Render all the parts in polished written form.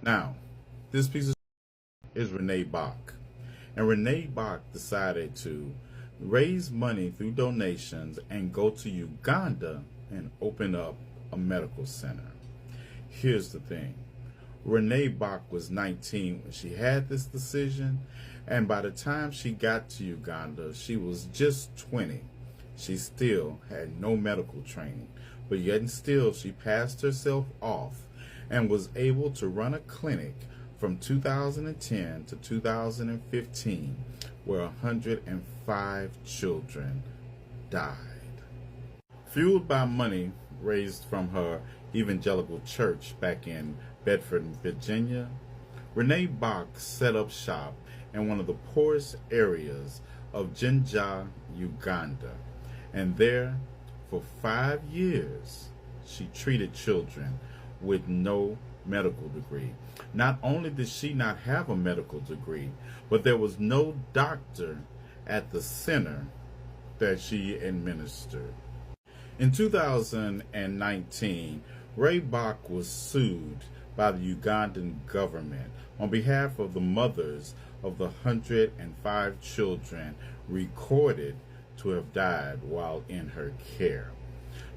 Now, this piece of is Renee Bach. And Renee Bach decided to raise money through donations and go to Uganda and open up a medical center. Here's the thing. Renee Bach was 19 when she had this decision, and by the time she got to Uganda, she was just 20. She still had no medical training, but yet and still she passed herself off and was able to run a clinic from 2010 to 2015 where 105 children died. Fueled by money raised from her evangelical church back in Bedford, Virginia, Renee Bach set up shop in one of the poorest areas of Jinja, Uganda. And there, for 5 years, she treated children with no medical degree. Not only did she not have a medical degree, but there was no doctor at the center that she administered. In 2019, Ray Bach was sued by the Ugandan government on behalf of the mothers of the 105 children recorded to have died while in her care.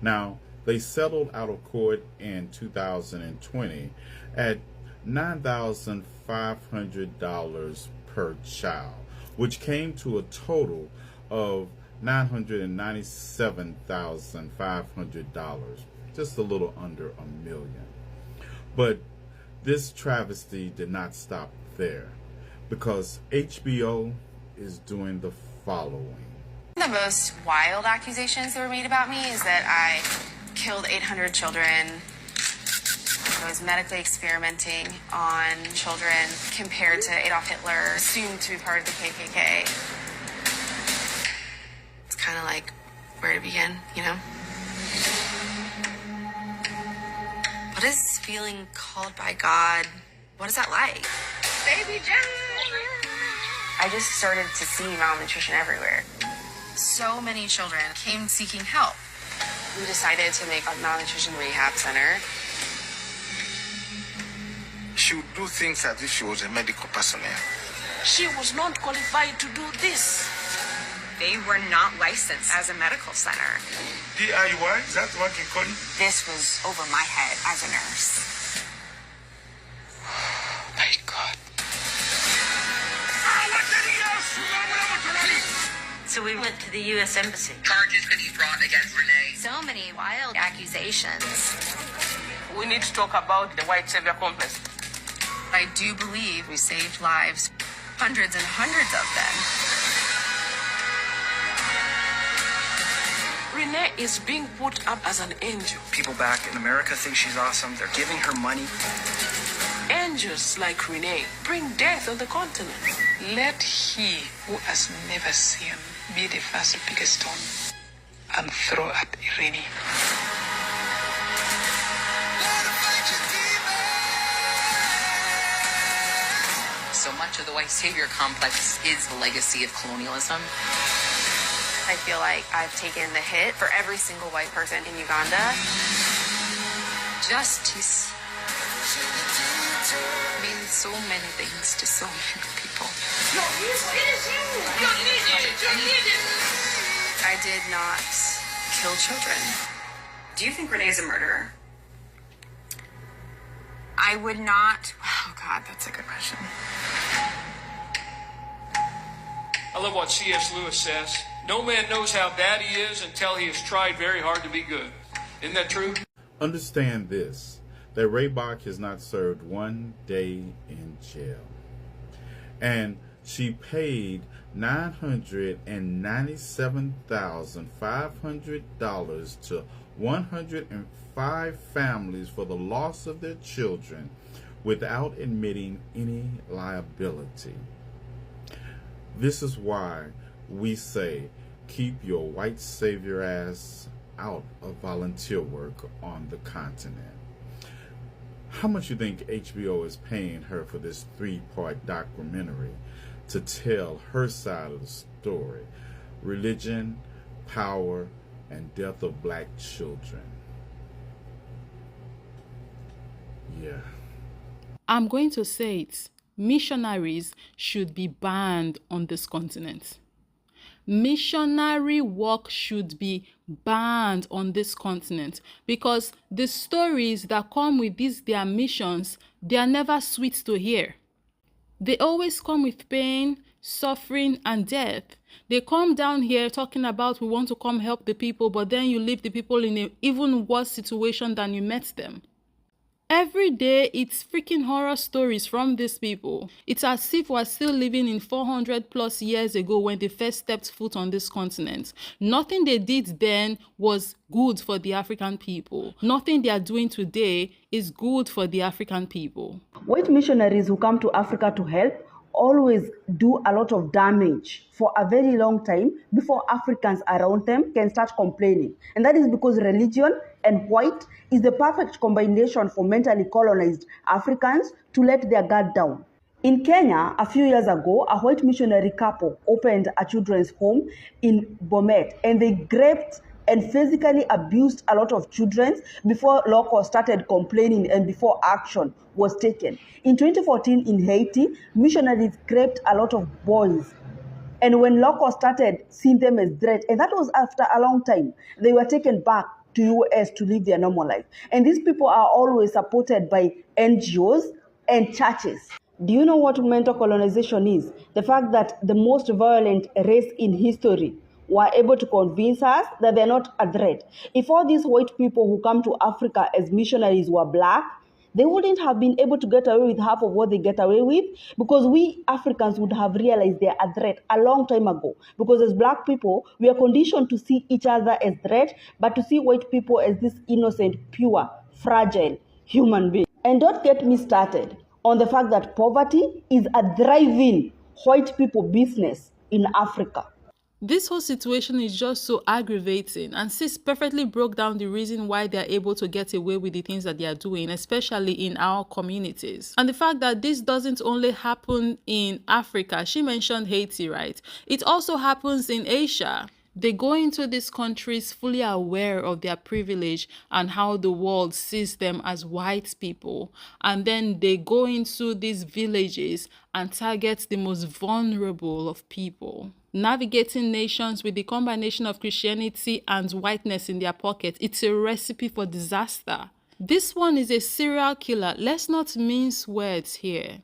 Now, they settled out of court in 2020 at $9,500 per child, which came to a total of $997,500, just a little under $1 million. But this travesty did not stop there, because HBO is doing the following. The most wild accusations that were made about me is that I killed 800 children. I was medically experimenting on children compared to Adolf Hitler, assumed to be part of the KKK. It's kind of like where to begin, you know? What is feeling called by God? What is that like? Baby John! I just started to see malnutrition everywhere. So many children came seeking help. We decided to make a malnutrition rehab center. She would do things as if she was a medical personnel. She was not qualified to do this. They were not licensed as a medical center. DIY, is that what you call it? This was over my head as a nurse. Oh my God. So we went to the U.S. Embassy. Charges could be brought against Renee. So many wild accusations. We need to talk about the white savior complex. I do believe we saved lives, hundreds and hundreds of them. Renee is being put up as an angel. People back in America think she's awesome. They're giving her money. Angels like Renee bring death on the continent. Let he who has never sinned be the first to pick a stone and throw at Renee. So much of the white savior complex is the legacy of colonialism. I feel like I've taken the hit for every single white person in Uganda. Justice means so many things to so many people. I did not kill children. Do you think Renee is a murderer? I would not. Oh, God, that's a good question. I love what C.S. Lewis says. No man knows how bad he is until he has tried very hard to be good. Isn't that true? Understand this, that Ray Bach has not served 1 day in jail. And she paid $997,500 to 105 families for the loss of their children without admitting any liability. This is why we say keep your white savior ass out of volunteer work on the continent. How much you think HBO is paying her for this 3-part documentary to tell her side of the story? Religion, power, and death of black children. Yeah. I'm going to say it. Missionaries should be banned on this continent. Missionary work should be banned on this continent, because the stories that come with their missions, they are never sweet to hear. They always come with pain, suffering, and death. They come down here talking about we want to come help the people, but then you leave the people in an even worse situation than you met them. Every day, it's freaking horror stories from these people. It's as if we're still living in 400 plus years ago when they first stepped foot on this continent. Nothing they did then was good for the African people. Nothing they are doing today is good for the African people. White missionaries who come to Africa to help always do a lot of damage for a very long time before Africans around them can start complaining. And that is because religion and white is the perfect combination for mentally colonized Africans to let their guard down. In Kenya, a few years ago, a white missionary couple opened a children's home in Bomet, and they raped and physically abused a lot of children before locals started complaining and before action was taken. In 2014 in Haiti, missionaries raped a lot of boys. And when locals started seeing them as threats, and that was after a long time, they were taken back to US to live their normal life. And these people are always supported by NGOs and churches. Do you know what mental colonization is? The fact that the most violent race in history were able to convince us that they're not a threat. If all these white people who come to Africa as missionaries were black, they wouldn't have been able to get away with half of what they get away with, because we Africans would have realized they're a threat a long time ago. Because as black people, we are conditioned to see each other as threat, but to see white people as this innocent, pure, fragile human being. And don't get me started on the fact that poverty is a thriving white people business in Africa. This whole situation is just so aggravating, and sis perfectly broke down the reason why they are able to get away with the things that they are doing, especially in our communities. And the fact that this doesn't only happen in Africa. She mentioned Haiti, right? It also happens in Asia. They go into these countries fully aware of their privilege and how the world sees them as white people. And then they go into these villages and target the most vulnerable of people. Navigating nations with the combination of Christianity and whiteness in their pocket, it's a recipe for disaster. This one is a serial killer. Let's not mince words here.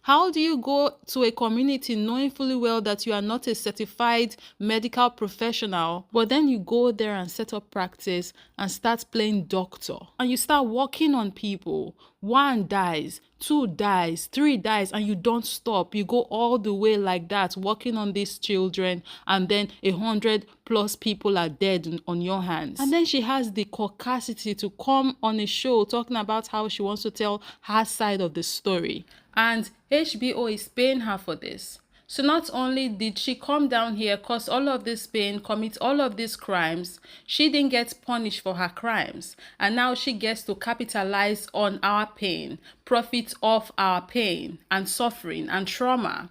How do you go to a community knowing fully well that you are not a certified medical professional, but then you go there and set up practice and start playing doctor, and you start working on people? 1 dies, 2 dies, 3 dies, and you don't stop. You go all the way like that, working on these children, and then 100 plus people are dead on your hands. And then she has the caucasity to come on a show talking about how she wants to tell her side of the story. And HBO is paying her for this. So not only did she come down here, cause all of this pain, commit all of these crimes, she didn't get punished for her crimes. And now she gets to capitalize on our pain, profit off our pain and suffering and trauma.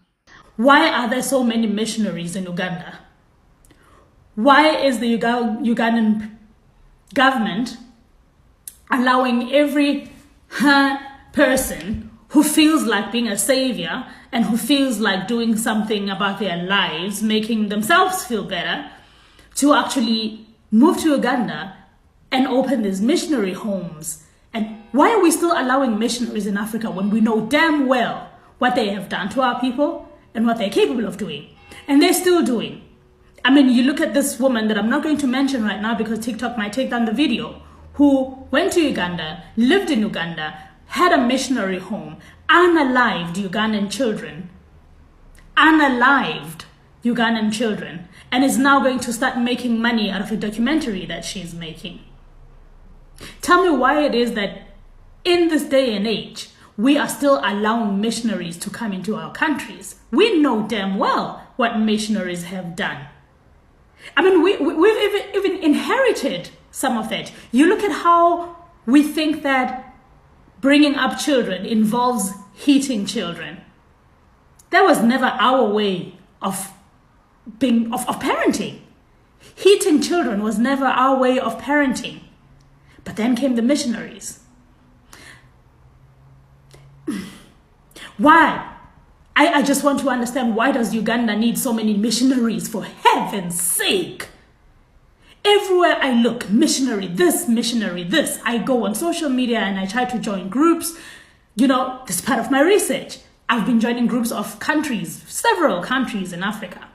Why are there so many missionaries in Uganda? Why is the Ugandan government allowing every person who feels like being a savior and who feels like doing something about their lives, making themselves feel better, to actually move to Uganda and open these missionary homes? And why are we still allowing missionaries in Africa when we know damn well what they have done to our people and what they're capable of doing? And they're still doing. I mean, you look at this woman that I'm not going to mention right now because TikTok might take down the video, who went to Uganda, lived in Uganda, had a missionary home, unalived Ugandan children, and is now going to start making money out of a documentary that she's making. Tell me why it is that in this day and age, we are still allowing missionaries to come into our countries. We know damn well what missionaries have done. I mean, we've even inherited some of it. You look at how we think that bringing up children involves heating children. That was never our way of parenting. Heating children was never our way of parenting. But then came the missionaries. Why? I just want to understand, why does Uganda need so many missionaries, for heaven's sake? Everywhere I look, missionary this. I go on social media and I try to join groups. You know, this is part of my research. I've been joining groups of countries, several countries in Africa.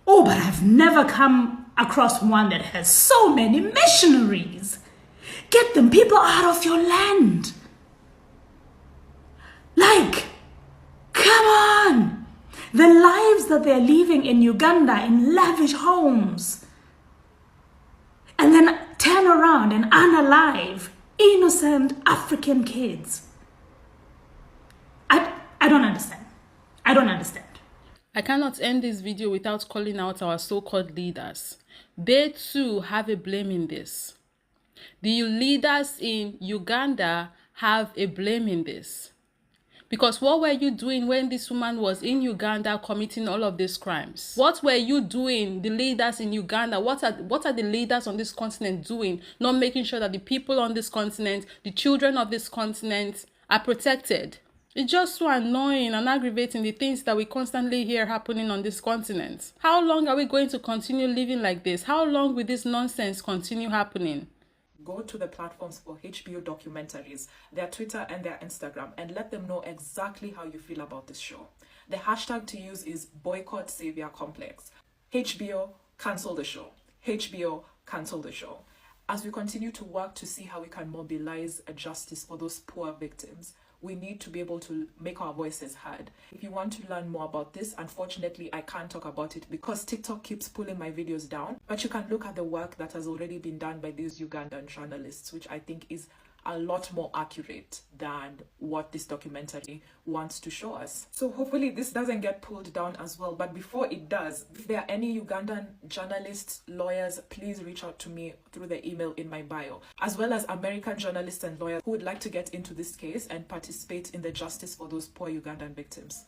Oh, but I've never come across one that has so many missionaries. Get them people out of your land. Like, come on. The lives that they're living in Uganda in lavish homes. And then turn around and unalive innocent African kids. I don't understand. I don't understand. I cannot end this video without calling out our so-called leaders. They too have a blame in this. The leaders in Uganda have a blame in this. Because what were you doing when this woman was in Uganda committing all of these crimes? What were you doing, the leaders in Uganda? What are the leaders on this continent doing? Not making sure that the people on this continent, the children of this continent are protected. It's just so annoying and aggravating, the things that we constantly hear happening on this continent. How long are we going to continue living like this? How long will this nonsense continue happening? Go to the platforms for HBO documentaries, their Twitter and their Instagram, and let them know exactly how you feel about this show. The hashtag to use is boycott savior complex. HBO, cancel the show. HBO, cancel the show. As we continue to work to see how we can mobilize a justice for those poor victims, we need to be able to make our voices heard. If you want to learn more about this, unfortunately, I can't talk about it because TikTok keeps pulling my videos down. But you can look at the work that has already been done by these Ugandan journalists, which I think is a lot more accurate than what this documentary wants to show us. So hopefully this doesn't get pulled down as well. But before it does, if there are any Ugandan journalists, lawyers, please reach out to me through the email in my bio, as well as American journalists and lawyers who would like to get into this case and participate in the justice for those poor Ugandan victims.